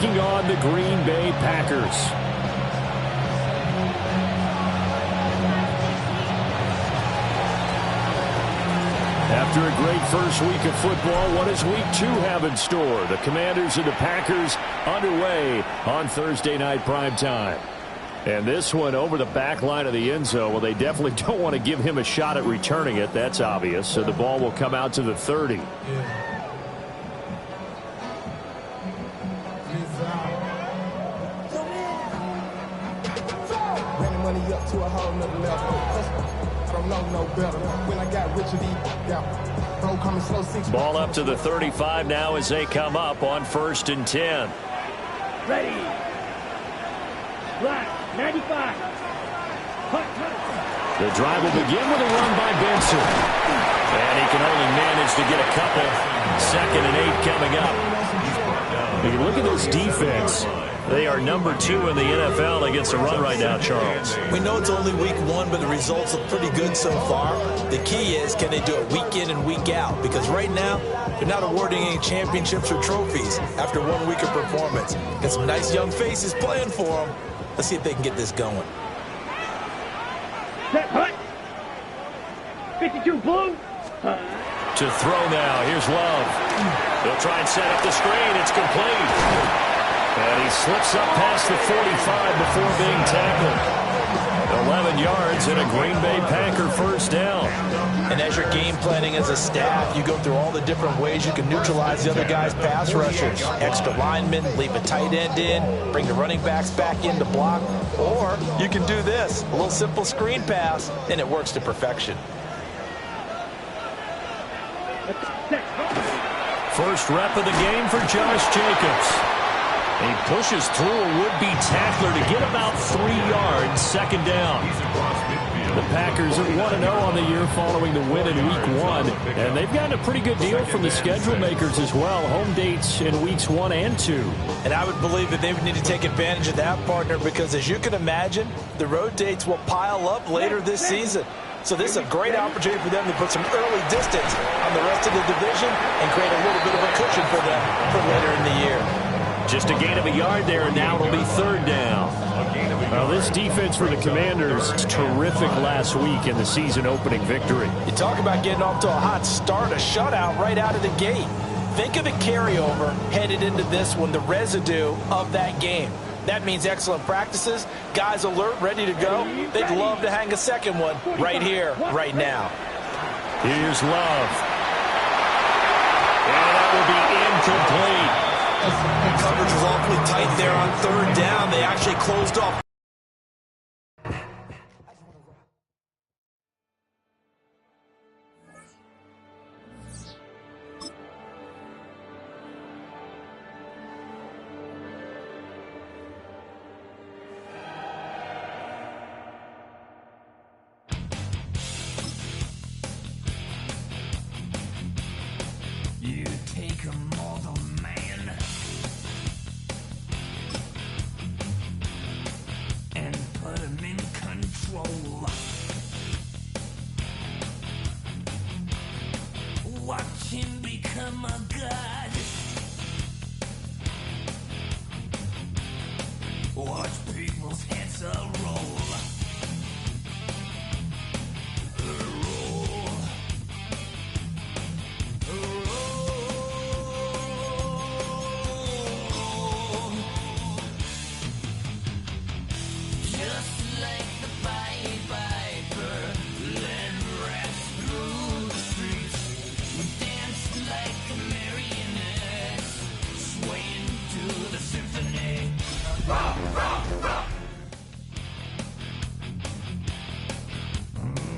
taking on the Green Bay Packers. After a great first week of football, what does week 2 have in store? The Commanders and the Packers underway on Thursday night primetime. And this one over the back line of the end zone. Well, they definitely don't want to give him a shot at returning it. That's obvious. So the ball will come out to the 30. Ball up to the 35 now as they come up on 1st and 10. Ready. Black, 95. The drive will begin with a run by Benson. And he can only manage to get a couple. 2nd and 8 coming up. You look at this defense. They are number 2 in the NFL against the run right now, Charles. We know it's only week 1, but the results look pretty good so far. The key is, can they do it week in and week out? Because right now, they're not awarding any championships or trophies after 1 week of performance. Got some nice young faces playing for them. Let's see if they can get this going. Set, hut. 52 blue. To throw now. Here's Love. They'll try and set up the screen. It's complete. And he slips up past the 45 before being tackled. 11 yards and a Green Bay Packer first down. And as you're game planning as a staff, you go through all the different ways you can neutralize the other guy's pass rushers. Extra linemen, leave a tight end in, bring the running backs back in to block. Or you can do this, a little simple screen pass, and it works to perfection. First rep of the game for Josh Jacobs. He pushes through a would-be tackler to get about 3 yards, 2nd down. The Packers are 1-0 on the year following the win in Week 1, and they've gotten a pretty good deal from the schedule makers as well. Home dates in Weeks 1 and 2. And I would believe that they would need to take advantage of that, partner, because as you can imagine, the road dates will pile up later this season. So this is a great opportunity for them to put some early distance on the rest of the division and create a little bit of a cushion for them for later in the year. Just a gain of a yard there, and now it'll be 3rd down. Now, this defense for the Commanders is terrific last week in the season-opening victory. You talk about getting off to a hot start, a shutout right out of the gate. Think of the carryover headed into this one, the residue of that game. That means excellent practices, guys alert, ready to go. They'd love to hang a second one right here, right now. Here's Love. And that will be incomplete. Coverage was awfully tight there on 3rd down. They actually closed off. You take a mortal man and put him in control. Watch him become a god. Watch people's heads roll.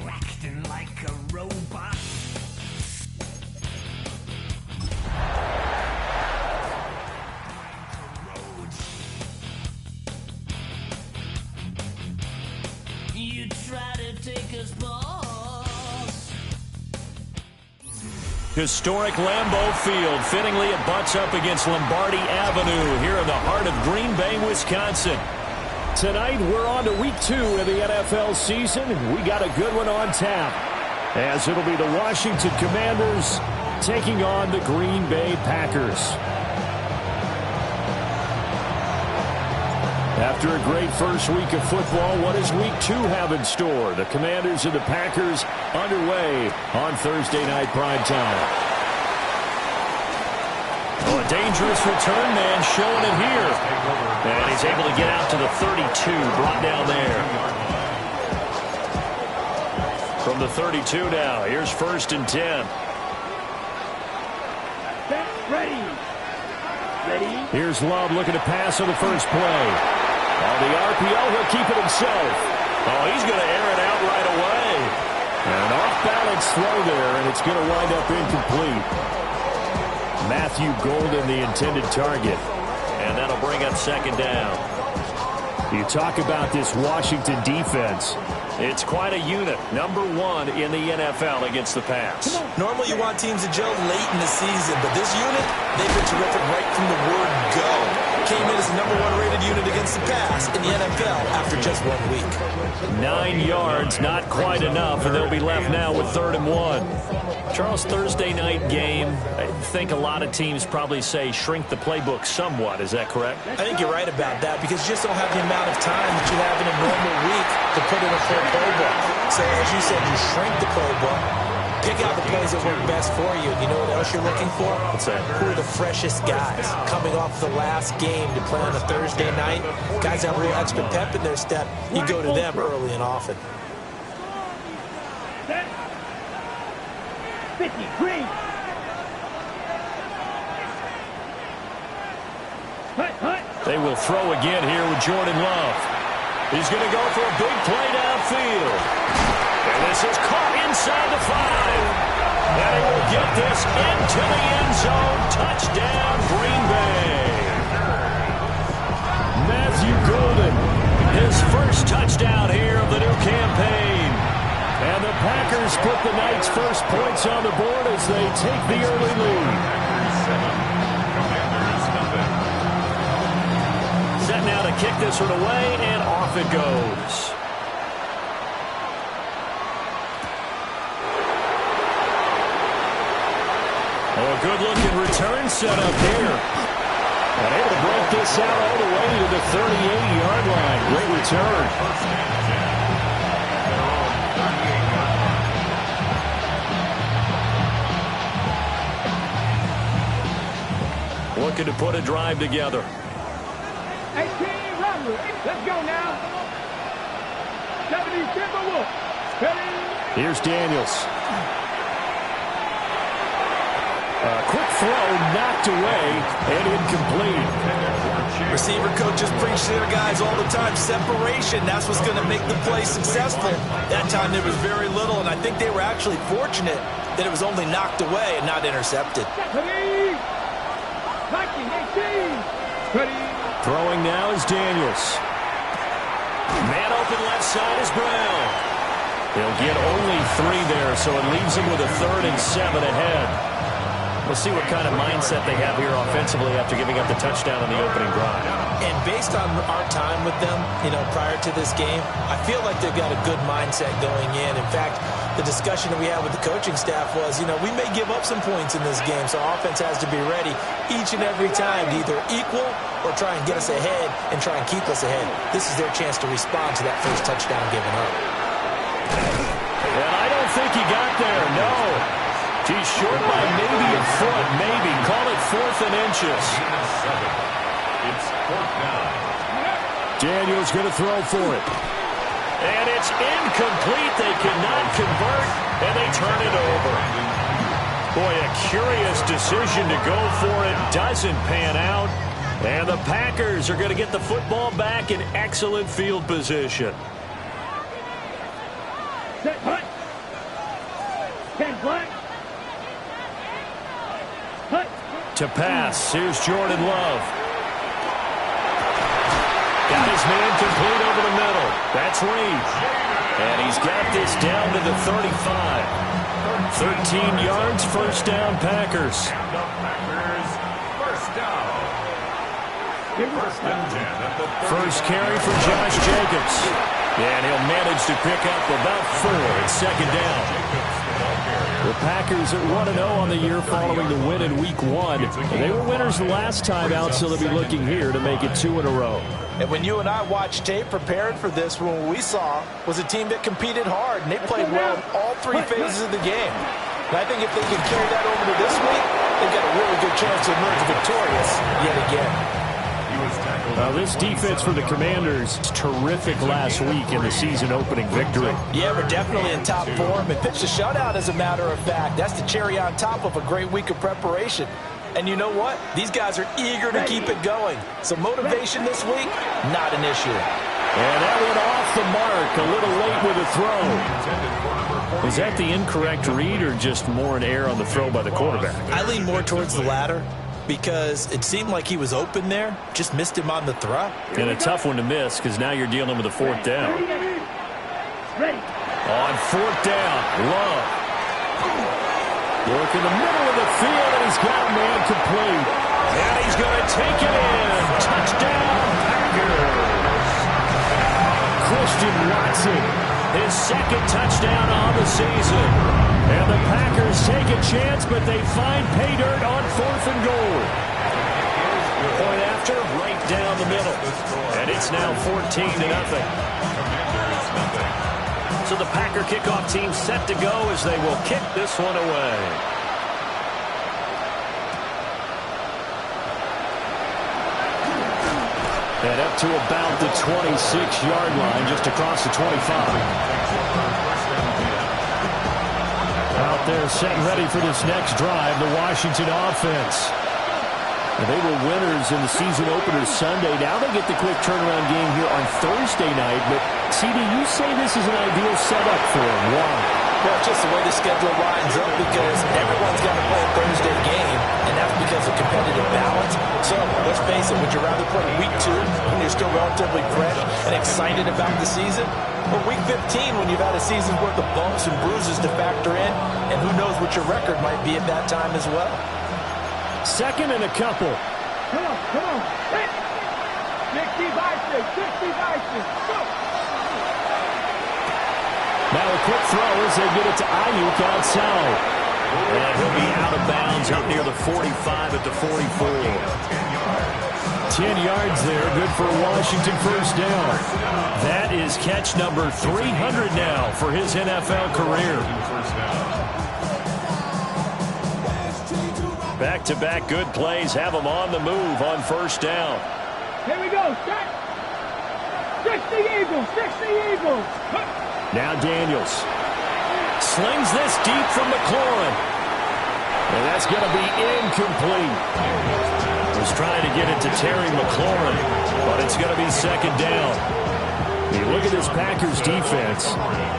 Acting like a robot. You try to take us balls. Historic Lambeau Field. Fittingly, it butts up against Lombardi Avenue here in the heart of Green Bay, Wisconsin. Tonight, we're on to Week 2 of the NFL season. We got a good one on tap, as it'll be the Washington Commanders taking on the Green Bay Packers. After a great first week of football, what does week 2 have in store? The Commanders and the Packers underway on Thursday night primetime. Oh, a dangerous return man showing it here. And he's able to get out to the 32, brought down there. From the 32 now, here's 1st and 10. Ready. Here's Love looking to pass on the first play. On the RPO, he'll keep it himself. Oh, he's going to air it out right away. An off-balance throw there, and it's going to wind up incomplete. Matthew Golden, the intended target. And that'll bring up 2nd down. You talk about this Washington defense. It's quite a unit. Number 1 in the NFL against the pass. Normally you want teams to gel late in the season, but this unit, they've been terrific right from the word go. Came in as the number 1 rated unit against the pass in the NFL after just 1 week. 9 yards, not quite enough, and they'll be left now with 3rd and 1. Charles, Thursday night game, I think a lot of teams probably say shrink the playbook somewhat. Is that correct? I think you're right about that because you just don't have the amount of time that you have in a normal week to put in a full playbook. So as you said, you shrink the playbook, pick out the plays that work best for you. You know what else you're looking for? What's that? Who are the freshest guys coming off the last game to play on a Thursday night? Guys have real extra pep in their step. You go to them early and often. 50, green. They will throw again here with Jordan Love. He's going to go for a big play downfield. And this is caught inside the 5. And he will get this into the end zone. Touchdown, Green Bay. Matthew Golden, his first touchdown here of the new campaign. And the Packers put the Knights' first points on the board as they take the early lead. Set now to kick this one away, and off it goes. Oh, a good-looking return set up here. And able to break this out all the way to the 38-yard line. Great return. Looking to put a drive together. 18, run. Let's go now. 70, Timberwolf. Ready. Here's Daniels. A quick throw knocked away and incomplete. Receiver coaches preach to their guys all the time. Separation, that's what's going to make the play successful. That time there was very little, and I think they were actually fortunate that it was only knocked away and not intercepted. Ready. 19, 18. Ready. Throwing now is Daniels. Man open left side is Brown. They'll get only 3 there, so it leaves them with a 3rd and 7 ahead. We'll see what kind of mindset they have here offensively after giving up the touchdown on the opening drive. And based on our time with them, prior to this game, I feel like they've got a good mindset going in. In fact, the discussion that we had with the coaching staff was, we may give up some points in this game, so offense has to be ready each and every time to either equal or try and get us ahead and try and keep us ahead. This is their chance to respond to that first touchdown given up. And I don't think he got there, no. He's short by maybe a foot, maybe. Call it 4th and inches. It's 4th down. Daniels going to throw for it. And it's incomplete. They cannot convert, and they turn it over. Boy, a curious decision to go for it. Doesn't pan out. And the Packers are going to get the football back in excellent field position. Set, hut. 10 black. Hut. To pass, here's Jordan Love. Got his man complete over the middle. That's Reed. And he's got this down to the 35. 13 yards, first down, Packers. First down. First and 10 at the 35. First carry for Josh Jacobs. And he'll manage to pick up about 4 at second down. The Packers at 1-0 on the year following the win in Week 1. And they were winners the last time out, so they'll be looking here to make it 2 in a row. And when you and I watched tape prepared for this, what we saw was a team that competed hard, and they played well in all 3 phases of the game. And I think if they can carry that over to this week, they've got a really good chance to emerge victorious yet again. This defense for the Commanders is terrific last week in the season-opening victory. Yeah, we're definitely in top form and pitched a shutout, as a matter of fact. That's the cherry on top of a great week of preparation. And you know what? These guys are eager to keep it going. So motivation this week, not an issue. And that went off the mark, a little late with a throw. Was that the incorrect read or just more an error on the throw by the quarterback? I lean more towards the latter because it seemed like he was open there, just missed him on the throw. And a tough one to miss because now you're dealing with a 4th down. On 4th down, Love. Work in the middle of the field, and he's got a man complete. And he's going to take it in. Touchdown, Packers. Christian Watson, his 2nd touchdown on the season. And the Packers take a chance, but they find pay dirt on 4th and goal. Point after, right down the middle. And it's now 14-0. So the Packer kickoff team set to go as they will kick this one away. And up to about the 26-yard line, just across the 25. Out there set and ready for this next drive, the Washington offense. They were winners in the season opener Sunday. Now they get the quick turnaround game here on Thursday night. But, CD, you say this is an ideal setup for them. Why? Well, just the way the schedule lines up, because everyone's got to play a Thursday game, and that's because of competitive balance. So, let's face it, would you rather play Week 2 when you're still relatively fresh and excited about the season? Or Week 15 when you've had a season's worth of bumps and bruises to factor in, and who knows what your record might be at that time as well? 2nd and a couple. Come on. Hit. 60 by 6. Go. Now a quick throw as they get it to Ayuk outside. And he'll be out of bounds up near the 45 at the 44. 10 yards there, good for a Washington 1st down. That is catch number 300 now for his NFL career. Back-to-back good plays have him on the move on 1st down. Here we go. Set. 60 Eagles. Now Daniels slings this deep from McLaurin. And that's going to be incomplete. Was trying to get it to Terry McLaurin, but it's going to be 2nd down. You look at this Packers defense,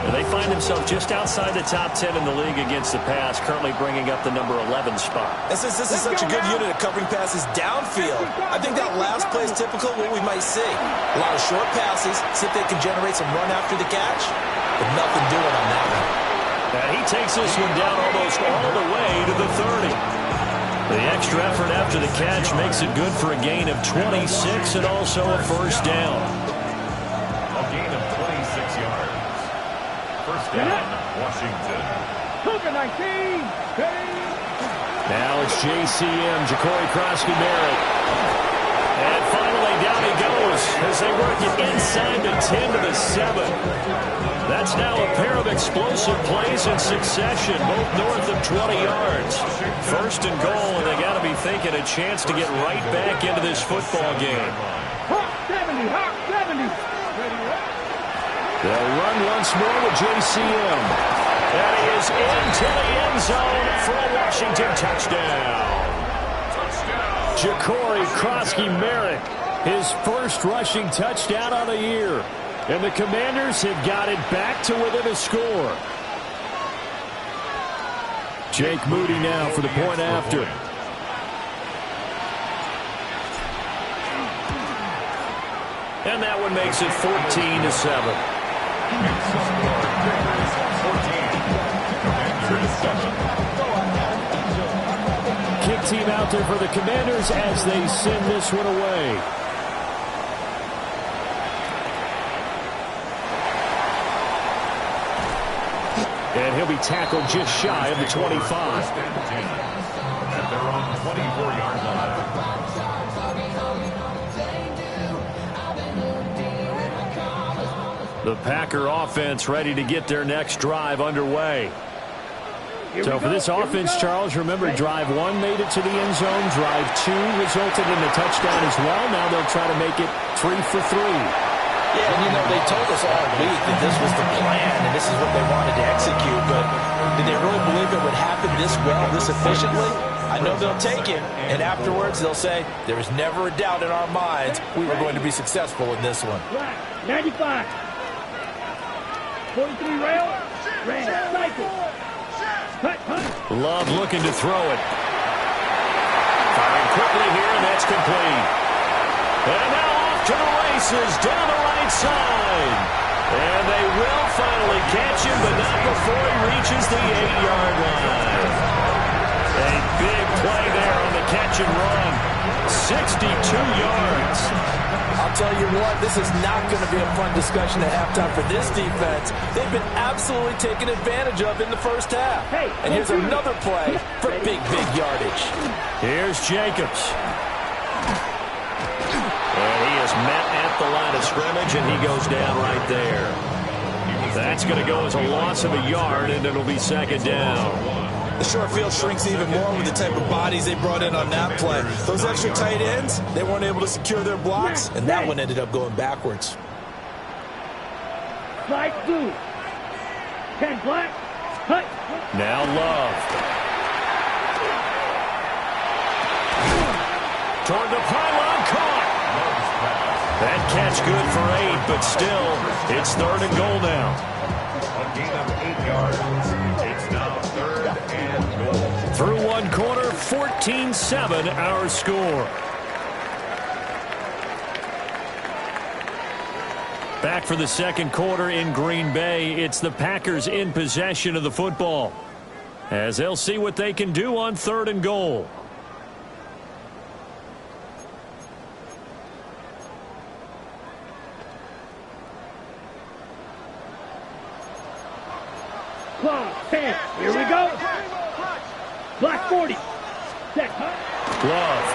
and they find themselves just outside the top 10 in the league against the pass, currently bringing up the number 11 spot. And since this is such a good unit of covering passes downfield, I think that last play is typical of what we might see. A lot of short passes, see if they can generate some run after the catch, but nothing doing on that one. And he takes this one down almost all the way to the 30. The extra effort after the catch makes it good for a gain of 26 and also a 1st down. A gain of 26 yards. 1st down, Washington. Cougar 19. Now it's JCM, Ja'Cory Krosky-Merritt. And finally down he goes as they work it inside the 10 to the 7. That's now a pair of explosive plays in succession, both north of 20 yards. 1st and goal, and they got to be thinking a chance to get right back into this football game. Hawk 70. They'll run once more with JCM. And he is into the end zone for a Washington touchdown. Ja'Cory Krosky-Merritt, his 1st rushing touchdown on the year. And the Commanders have got it back to within a score. Jake Moody now for the point after. And that one makes it 14-7. Kick team out there for the Commanders as they send this one away. And he'll be tackled just shy of the 25. At their own 24-yard line. The Packer offense ready to get their next drive underway. So for this offense, Charles, remember drive 1 made it to the end zone. Drive 2 resulted in a touchdown as well. Now they'll try to make it 3 for 3. Yeah, and you know, they told us all week that this was the plan and this is what they wanted to execute, but did they really believe it would happen this well, this efficiently? I know they'll take it, and afterwards they'll say, there was never a doubt in our minds we were going to be successful in this one. 95. 43 rail. Cycle. Love looking to throw it. Firing quickly here, and that's complete. And now off to the races down the right side. And they will finally catch him, but not before he reaches the 8-yard line. A big play there on the catch and run. 62 yards. I'll tell you what, this is not going to be a fun discussion at halftime for this defense. They've been absolutely taken advantage of in the first half. And here's another play for big yardage. Here's Jacobs. And he is met at the line of scrimmage, and he goes down right there. That's going to go as a loss of a yard, and it'll be second down. The short field shrinks even more with the type of bodies they brought in on that play. Those extra tight ends, they weren't able to secure their blocks, and that one ended up going backwards. Slide through. 10 black. Cut. Now Love. Toward the pylon, caught. That catch good for 8, but still, it's 3rd and goal now. A gain of 8 yards. It's now 3rd and goal. Through one quarter, 14-7 our score. Back for the second quarter in Green Bay. It's the Packers in possession of the football, as they'll see what they can do on 3rd and goal. Close. 10. Here we go. Black 40. Set. Love.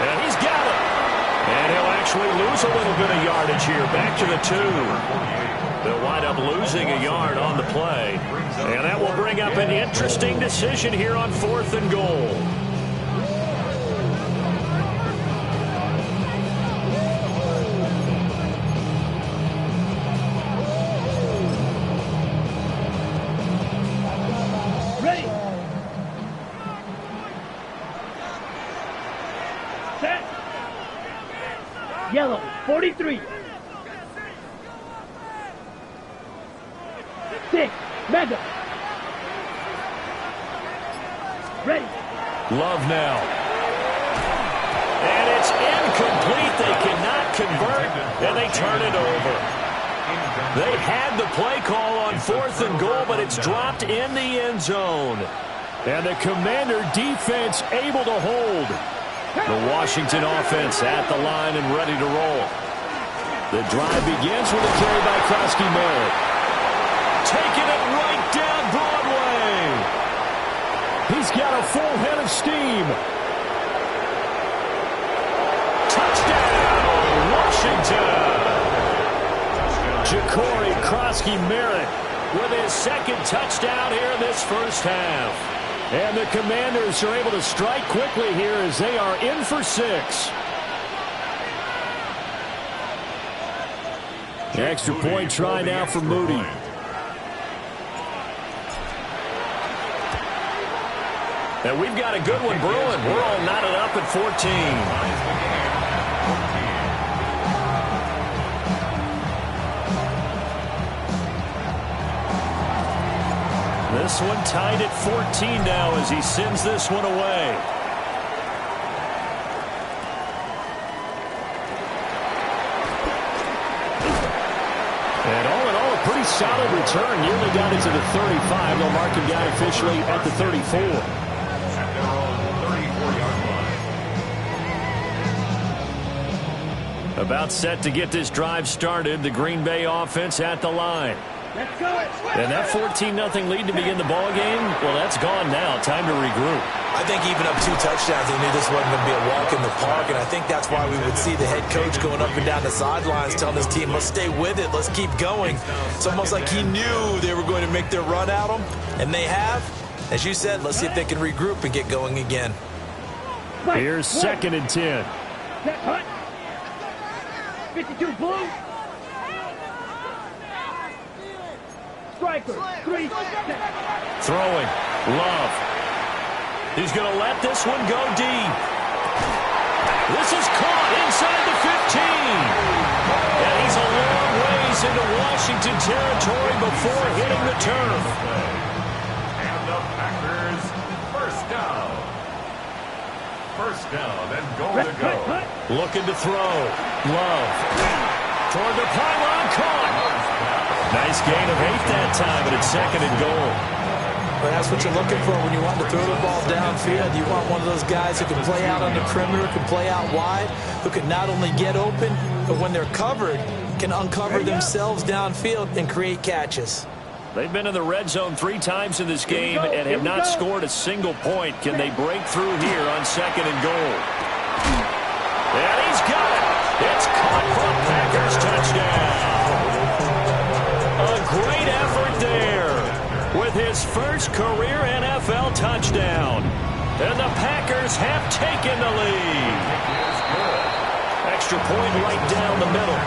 And he's got it. And he'll actually lose a little bit of yardage here. Back to the 2. They'll wind up losing a yard on the play. And that will bring up an interesting decision here on 4th and goal. Ready. Set. Yellow. 43. 6. Mega. Ready. Love now. And it's incomplete. They cannot convert, and they turn it over. They had the play call on 4th and goal, but it's dropped in the end zone. And the Commander defense able to hold. The Washington offense at the line and ready to roll. The drive begins with a carry by Krosky-Merritt. Taking it right down Broadway. He's got a full head of steam. Touchdown, Washington. Ja'Cory Krosky-Merritt with his second touchdown here in this first half. And the Commanders are able to strike quickly here as they are in for 6. Extra point try now for Moody. And we've got a good one brewing. We're all knotted up at 14. This one tied at 14 now as he sends this one away. And all in all, a pretty solid return. Nearly got it to the 35. They'll mark him down officially at the 34. At their own 34-yard line. About set to get this drive started. The Green Bay offense at the line. Let's go. And that 14-0 lead to begin the ball game, well, that's gone now. Time to regroup. I think even up 2 touchdowns, they knew this wasn't going to be a walk in the park, and I think that's why we would see the head coach going up and down the sidelines telling his team, let's stay with it, let's keep going. It's almost like he knew they were going to make their run at him, and they have. As you said, let's see if they can regroup and get going again. Here's 2nd and 10. Set, hunt. 52 blue. Striker, 3, set. Throwing. Love. He's going to let this one go deep. This is caught inside the 15. And he's a long ways into Washington territory before hitting the turf. And the Packers, first down. First down and goal to go. Looking to throw. Love. Toward the pylon, caught. Nice gain of 8 that time, but it's 2nd and goal. But that's what you're looking for when you want to throw the ball downfield. You want one of those guys who can play out on the perimeter, can play out wide, who can not only get open, but when they're covered, can uncover themselves downfield and create catches. They've been in the red zone 3 times in this game and have not scored a single point. Can they break through here on 2nd and goal? And he's got it. It's caught for a Packers touchdown. A great effort there with his first career NFL touchdown. And the Packers have taken the lead. Extra point right down the middle.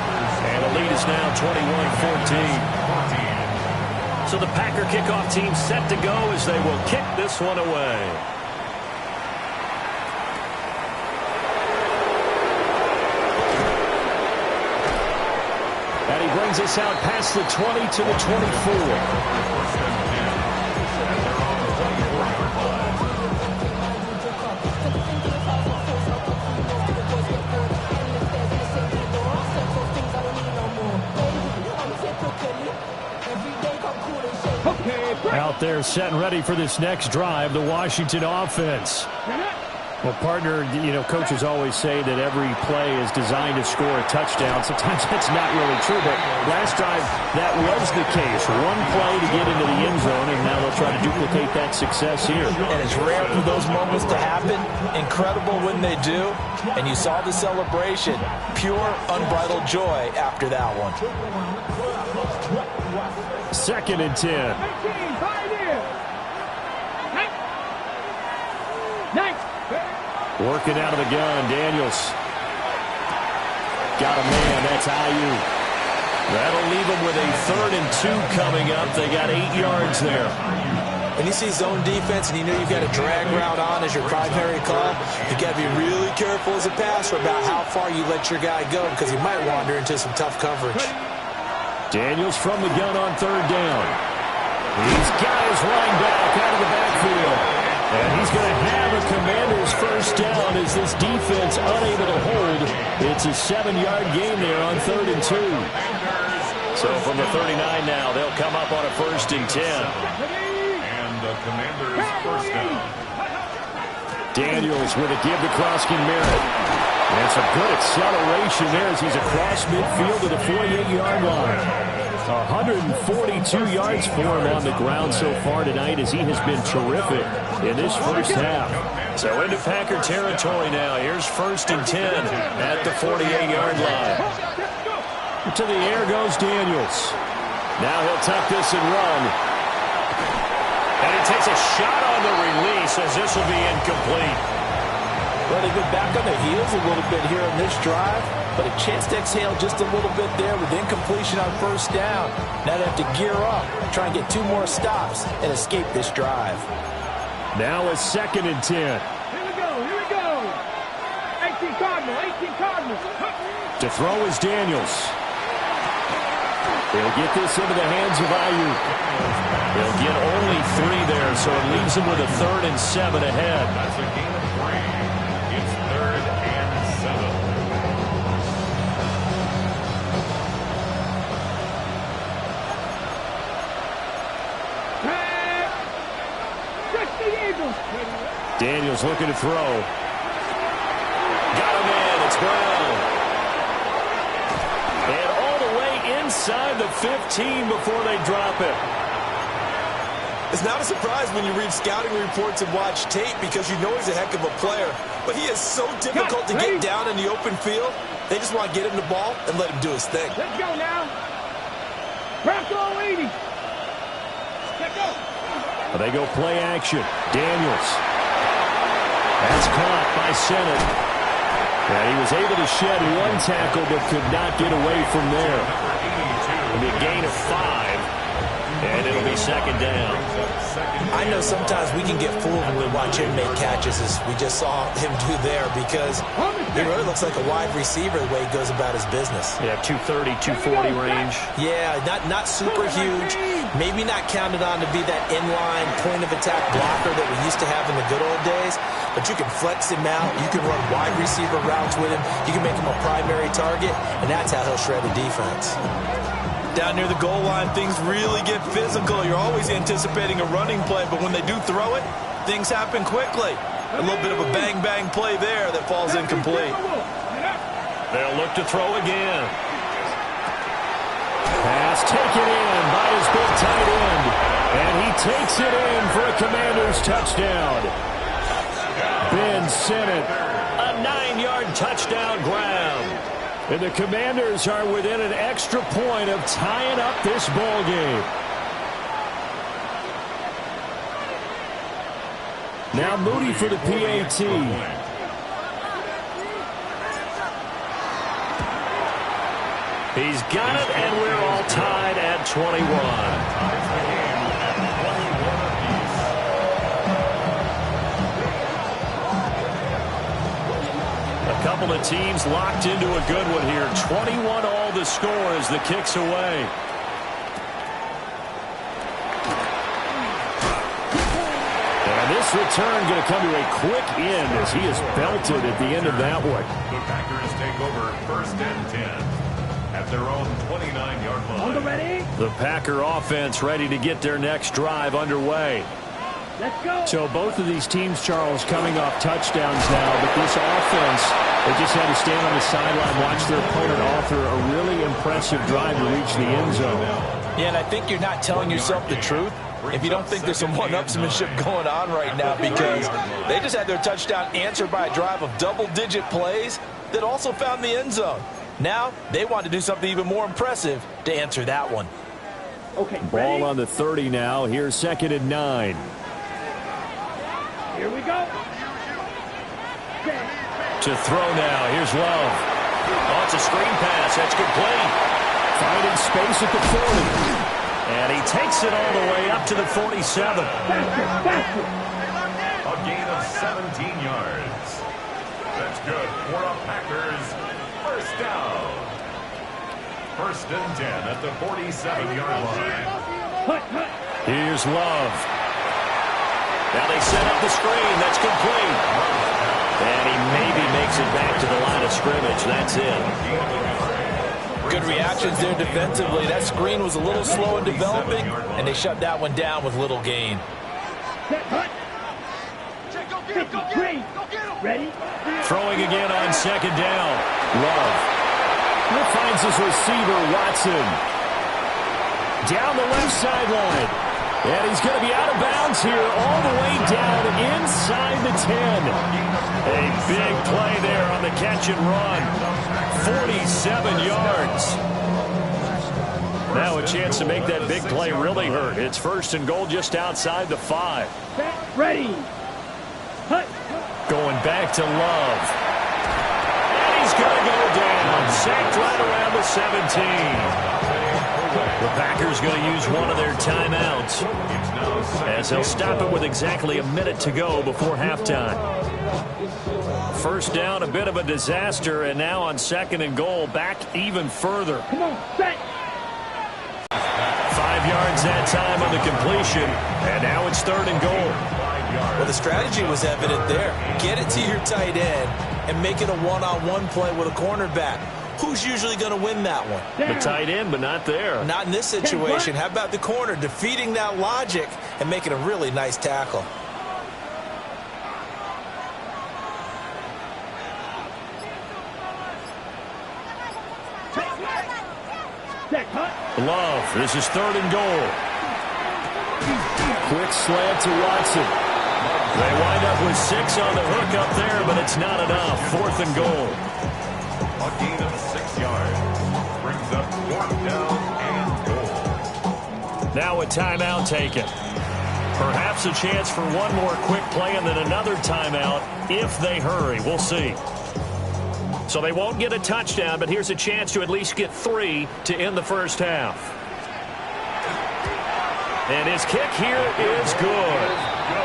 And the lead is now 21-14. So the Packer kickoff team set to go as they will kick this one away. And he brings us out past the 20 to the 24. Out there set and ready for this next drive, the Washington offense. Well, partner, you know, coaches always say that every play is designed to score a touchdown. Sometimes that's not really true, but last drive that was the case. One play to get into the end zone, and now they'll try to duplicate that success here. And it's rare for those moments to happen. Incredible when they do. And you saw the celebration. Pure, unbridled joy after that one. 2nd and 10. Working out of the gun, Daniels. Got a man, that's Ayuk. That'll leave them with a 3rd and 2 coming up. They got 8 yards there. When you see zone defense and you know you've got a drag route on as your primary call, you've got to be really careful as a passer about how far you let your guy go because he might wander into some tough coverage. Daniels from the gun on 3rd down. He's got his running back out of the backfield. And he's going to have a Commander's first down as this defense unable to hold. It's a 7-yard gain there on 3rd and 2. So from the 39 now, they'll come up on a 1st and 10. And the Commander's first down. Daniels with a give to Kroskin Merritt. And some good acceleration there as he's across midfield to the 48-yard line. 142 yards for him on the ground so far tonight as he has been terrific in this first half. So into Packer territory now. Here's 1st and 10 at the 48-yard line. To the air goes Daniels. Now he'll tuck this and run. And he takes a shot on the release as this will be incomplete. Well, they've been back on their heels a little bit here on this drive, but a chance to exhale just a little bit there with incompletion on 1st down. Now they have to gear up, try and get 2 more stops and escape this drive. Now a 2nd and 10. Here we go. 18 Cardinals. To throw is Daniels. They'll get this into the hands of Ayuk. They'll get only 3 there, so it leaves them with a 3rd and 7 ahead. That's a gain of 3. It's 3rd and 7. Daniels looking to throw. Got him in. It's Brown. And all the way inside inside the 15 before they drop it. It's not a surprise when you read scouting reports and watch tape because you know he's a heck of a player. But he is so difficult to get down in the open field. They just want to get him the ball and let him do his thing. Let's go now. Bronco 80. Let's go. They go play action. Daniels. That's caught by Sennett. And he was able to shed one tackle but could not get away from there. It'll be a gain of 5. And it'll be second down. I know sometimes we can get fooled when we watch him make catches as we just saw him do there because he really looks like a wide receiver the way he goes about his business. Yeah, 230, 240 range. Yeah, not super huge. Maybe not counted on to be that inline point-of-attack blocker that we used to have in the good old days. But you can flex him out. You can run wide receiver routes with him. You can make him a primary target, and that's how he'll shred a defense. Down near the goal line, things really get physical. You're always anticipating a running play, but when they do throw it, things happen quickly. A little bit of a bang-bang play there that falls incomplete. They'll look to throw again. Pass taken in by his big tight end. And he takes it in for a Commanders touchdown. Ben Sennett, a 9-yard touchdown grab. And the Commanders are within an extra point of tying up this ball game. Now Moody for the PAT. He's got it, and we're all tied at 21. A couple of teams locked into a good one here. 21 all the score as the kick's away. And this return going to come to a quick end as he is belted at the end of that one. The Packers take over 1st and 10 at their own 29-yard line. On the ready. The Packer offense ready to get their next drive underway. Let's go. So both of these teams, Charles, coming off touchdowns now, but this offense, they just had to stand on the sideline, watch their opponent author a really impressive drive to reach the end zone. Yeah, and I think you're not telling yourself the truth if you don't think there's some one-upsmanship going on right now because they just had their touchdown answered by a drive of double-digit plays that also found the end zone. Now they want to do something even more impressive to answer that one. Okay, Ball ready? on the 30 now. Here's 2nd and 9. Here we go. To throw now. Here's Love. Oh, it's a screen pass. That's complete. Finding space at the 40. And he takes it all the way up to the 47. A gain of 17 yards. That's good for the Packers. 1st down. 1st and 10 at the 47-yard line. Here's Love. Now they set up the screen. That's complete. And he maybe makes it back to the line of scrimmage. That's it. Good reactions there defensively. That screen was a little slow in developing, and they shut that one down with little gain. Ready? Throwing again on 2nd down. Love. He finds his receiver, Watson. Down the left sideline. And he's going to be out of bounds here all the way down inside the 10. A big play there on the catch and run. 47 yards. Now a chance to make that big play really hurt. It's 1st and goal just outside the 5. Ready. Going back to Love. And he's going to go down. Sacked right around the 17. The Packers going to use one of their timeouts as they'll stop it with exactly a minute to go before halftime. 1st down, a bit of a disaster, and now on 2nd and goal, back even further. Come on, set. 5 yards that time on the completion, and now it's 3rd and goal. Well, the strategy was evident there. Get it to your tight end and make it a one-on-one play with a cornerback. Who's usually going to win that one? The tight end, but not there. Not in this situation. How about the corner defeating that logic and making a really nice tackle? Set cut. Love. This is 3rd and goal. Quick slant to Watson. They wind up with 6 on the hook up there, but it's not enough. 4th and goal. A gain of 6 yards. Brings up 4th down and goal. Now a timeout taken. Perhaps a chance for one more quick play and then another timeout if they hurry. We'll see. So they won't get a touchdown, but here's a chance to at least get 3 to end the first half. And his kick here is good.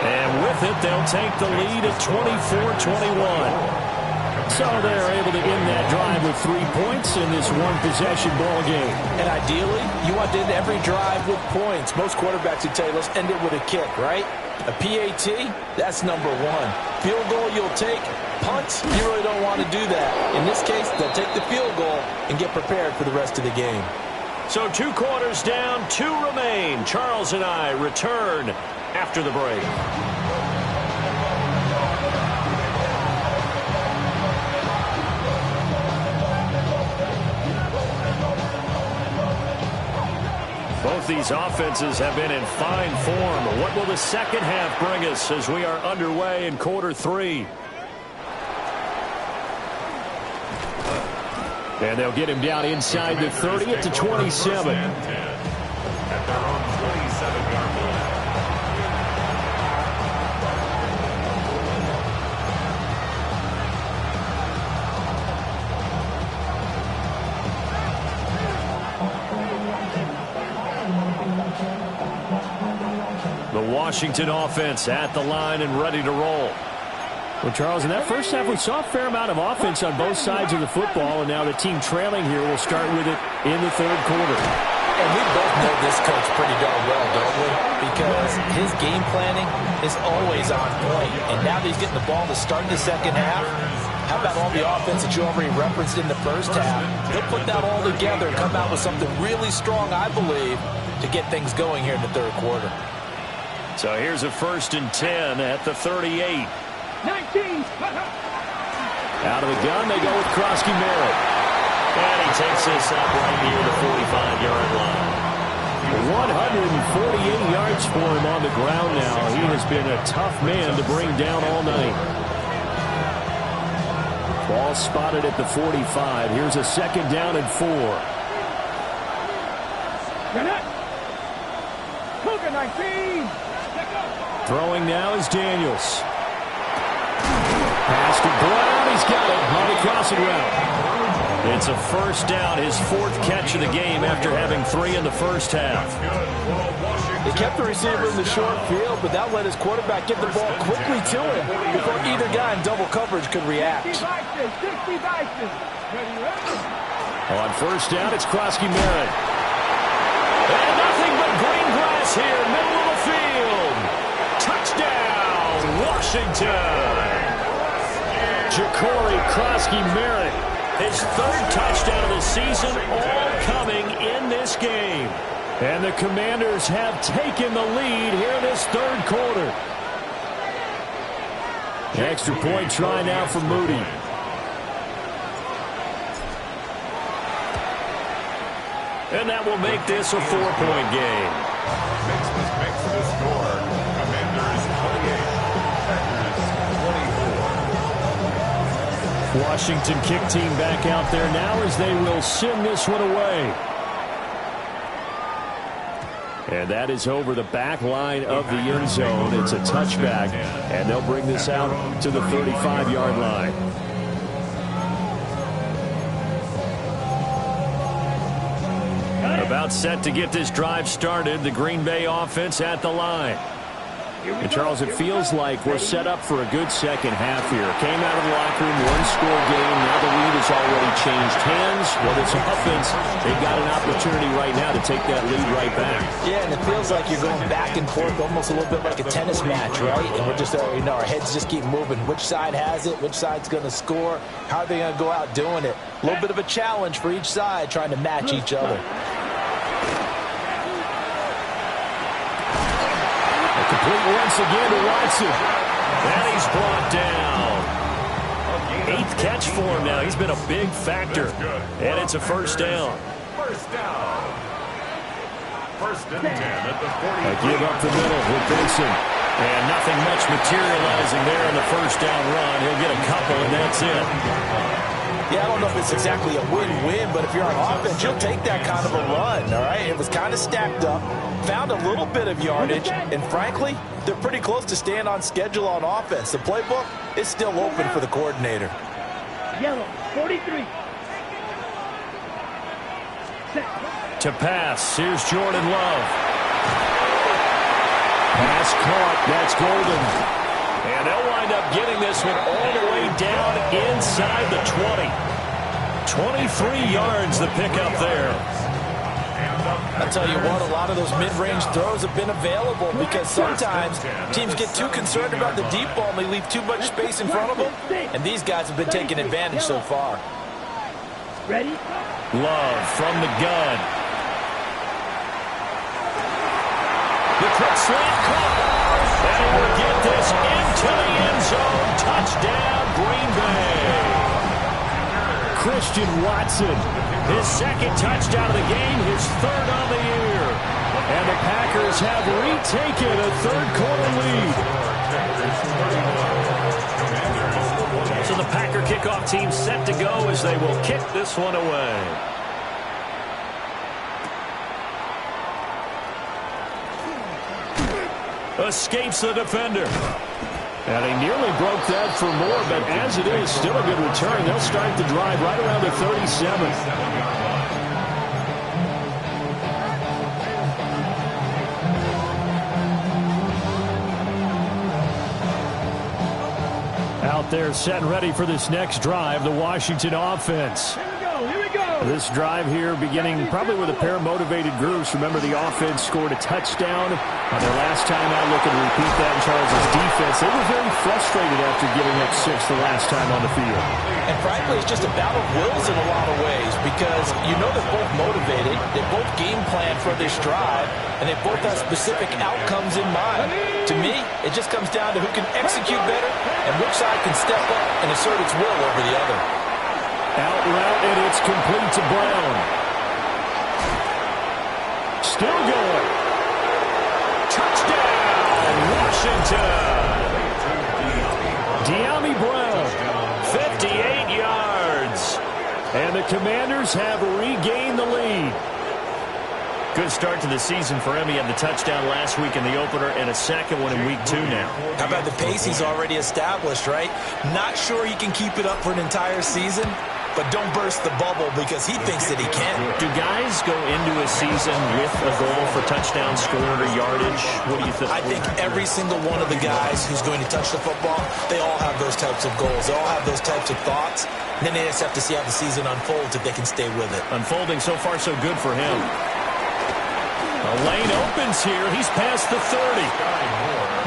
And with it, they'll take the lead at 24-21. So they're able to end that drive with 3 points in this one-possession ball game. And ideally, you want to end every drive with points. Most quarterbacks would tell you, let's end it with a kick, right? A PAT, that's number 1. Field goal you'll take. Punts, you really don't want to do that. In this case, they'll take the field goal and get prepared for the rest of the game. So 2 quarters down, 2 remain. Charles and I return after the break. Both these offenses have been in fine form. What will the second half bring us as we are underway in quarter 3? And they'll get him down inside the 30 at the 27. At their own 27-yard line. The Washington offense at the line and ready to roll. Well, Charles, in that first half, we saw a fair amount of offense on both sides of the football, and now the team trailing here will start with it in the 3rd quarter. And we both know this coach pretty darn well, don't we? Because his game planning is always on point. And now that he's getting the ball to start the second half, how about all the offense that you already referenced in the first half? He'll put that all together and come out with something really strong, I believe, to get things going here in the 3rd quarter. So here's a 1st and 10 at the 38. 19. Out of the gun, they go with Krosky Merritt. And he takes this up right near the 45-yard line. 148 yards for him on the ground now. He has been a tough man to bring down all night. Ball spotted at the 45. Here's a 2nd down and 4. Cougar 19. Throwing now is Daniels. Pass to Brown. He's got it on the crossing route. It's a 1st down, his 4th catch of the game after having 3 in the first half. They kept the receiver in the short field, but that let his quarterback get the ball quickly to him before either guy in double coverage could react. 60 Bison. On 1st down, it's Krosky Merritt. And nothing but green grass here, middle of the field. Touchdown, Washington. Ja'Cory Krosky Merritt, his 3rd touchdown of the season, all coming in this game. And the Commanders have taken the lead here in this 3rd quarter. Extra point try now for Moody. And that will make this a 4-point game. Makes the score. Commanders 28. Packers 24. Washington kick team back out there now as they will send this one away. And that is over the back line of the end zone. It's a touchback, and they'll bring this out to the 35-yard line. About set to get this drive started, the Green Bay offense at the line. And Charles, it feels like we're set up for a good second half here. Came out of the locker room, 1-score game. Now the lead has already changed hands. Well, this offense, they've got an opportunity right now to take that lead right back. Yeah, and it feels like you're going back and forth almost a little bit like a tennis match, right? And we're just, our heads just keep moving. Which side has it? Which side's going to score? How are they going to go out doing it? A little bit of a challenge for each side trying to match each other. Complete once again to Watson. And he's brought down. 8th catch for him now. He's been a big factor. And it's a 1st down. First down. First and 10 at the 40. Give up the middle with Benson. And nothing much materializing there in the first down run. He'll get a couple, and that's it. Yeah, I don't know if it's exactly a win-win, but if you're on offense, you'll take that kind of a run, all right? It was kind of stacked up, found a little bit of yardage, and frankly, they're pretty close to staying on schedule on offense. The playbook is still open for the coordinator. Yellow, 43. To pass, here's Jordan Love. Pass caught, that's Golden. And they'll wind up getting this one all the way down inside the 20. 23 yards the pickup there. I'll tell you what, a lot of those mid-range throws have been available because sometimes teams get too concerned about the deep ball and they leave too much space in front of them. And these guys have been taking advantage so far. Ready? Love from the gun. The quick slant caught. And he will get this into the end zone. Touchdown, Green Bay. Christian Watson, his second touchdown of the game, his third on the year. And the Packers have retaken a third-quarter lead. So the Packer kickoff team set to go as they will kick this one away. Escapes the defender. And he nearly broke that for more, but as it is, still a good return. They'll start the drive right around the 37. Out there set and ready for this next drive, the Washington offense. Here we go. This drive here beginning probably with a pair of motivated groups. Remember, the offense scored a touchdown on their last time out. Looking to repeat that in Charles' defense. They were very frustrated after giving up 6 the last time on the field. And frankly, it's just a battle of wills in a lot of ways because you know they're both motivated. They both game plan for this drive, and they both have specific outcomes in mind. To me, it just comes down to who can execute better and which side can step up and assert its will over the other. Out route, and it's complete to Brown. Still going. Touchdown, Washington. De'Ami Brown, 58 yards. And the Commanders have regained the lead. Good start to the season for him. He had the touchdown last week in the opener and a second one in week 2 now. How about the pace he's already established, right? Not sure he can keep it up for an entire season, but don't burst the bubble because he thinks that he can. Do guys go into a season with a goal for touchdown scored or yardage? What do you think? I think every single one of the guys who's going to touch the football, they all have those types of goals. They all have those types of thoughts. And then they just have to see how the season unfolds if they can stay with it. Unfolding so far so good for him. A lane opens here. He's past the 30.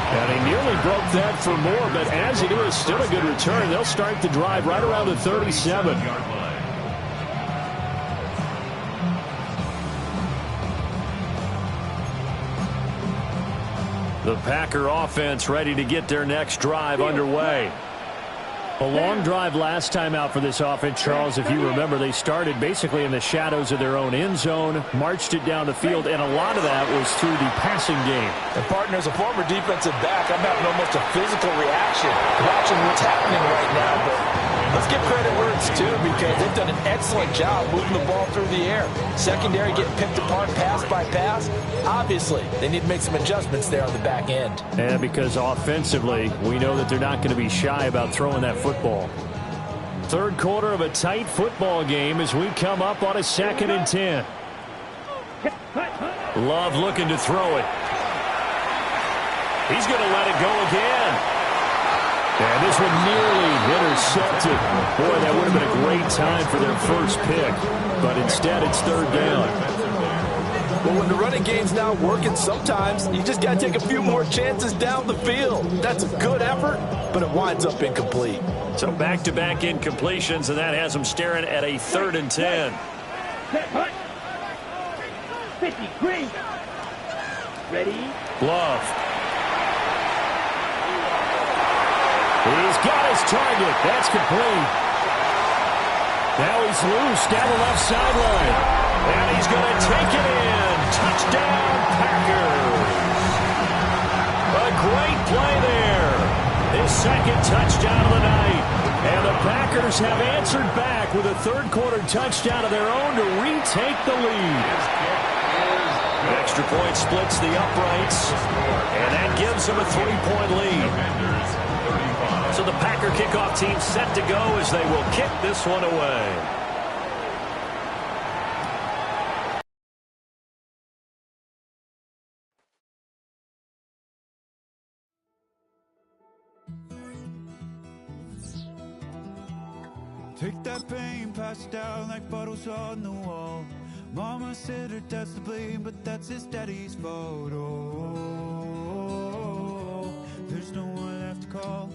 And he nearly broke that for more, but as it is, still a good return. They'll start the drive right around the 37. The Packer offense ready to get their next drive underway. A long drive last time out for this offense, Charles. If you remember, they started basically in the shadows of their own end zone, marched it down the field, and a lot of that was through the passing game. And partner, as a former defensive back, I'm having almost a physical reaction watching what's happening right now. But let's give credit where it's due because they've done an excellent job moving the ball through the air. Secondary getting picked apart pass by pass. Obviously, they need to make some adjustments there on the back end. And because offensively, we know that they're not going to be shy about throwing that football. Third quarter of a tight football game as we come up on a 2nd and 10. Love looking to throw it. He's going to let it go again. And this one nearly intercepted. Boy, that would have been a great time for their first pick. But instead, it's 3rd down. Well, when the running game's not working, sometimes you just got to take a few more chances down the field. That's a good effort, but it winds up incomplete. So back-to-back incompletions, and that has them staring at a 3rd and 10. 50, green. Ready? Love. He's got his target. That's complete. Now he's loose down the left sideline. And he's going to take it in. Touchdown, Packers. A great play there. His second touchdown of the night. And the Packers have answered back with a third-quarter touchdown of their own to retake the lead. Extra point splits the uprights, and that gives them a 3-point lead. So the Packer kickoff team set to go as they will kick this one away. Take that pain, pass it down like bottles on the wall. Mama said her dad's to blame, but that's his daddy's fault. Oh, there's no one left to call.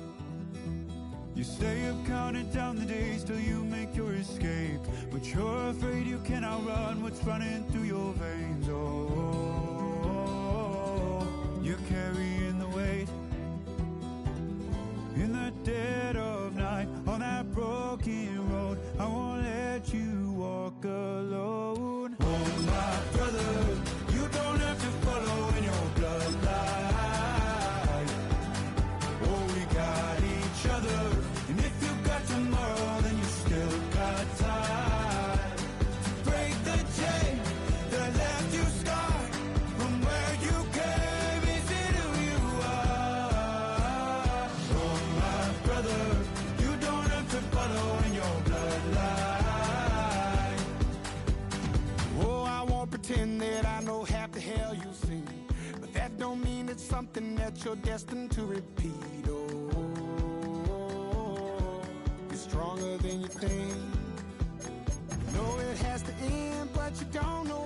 You stay up counting down the days till you make your escape, but you're afraid you can't outrun what's running through your veins. Oh, you're carrying the weight in the dead of night on that broken road. I won't let you walk alone. Oh, my brother, you don't have to follow in your bloodline. Oh, we got each other, and if you got tomorrow, then you still got time to break the chain that left you scarred from where you came. Is it who you are? Oh, my brother, you don't have to follow in your bloodline. Oh, I won't pretend that I know half the hell you've seen, but that don't mean it's something that you're destined to repeat. Oh, you're stronger than you think. You know it has to end, but you don't know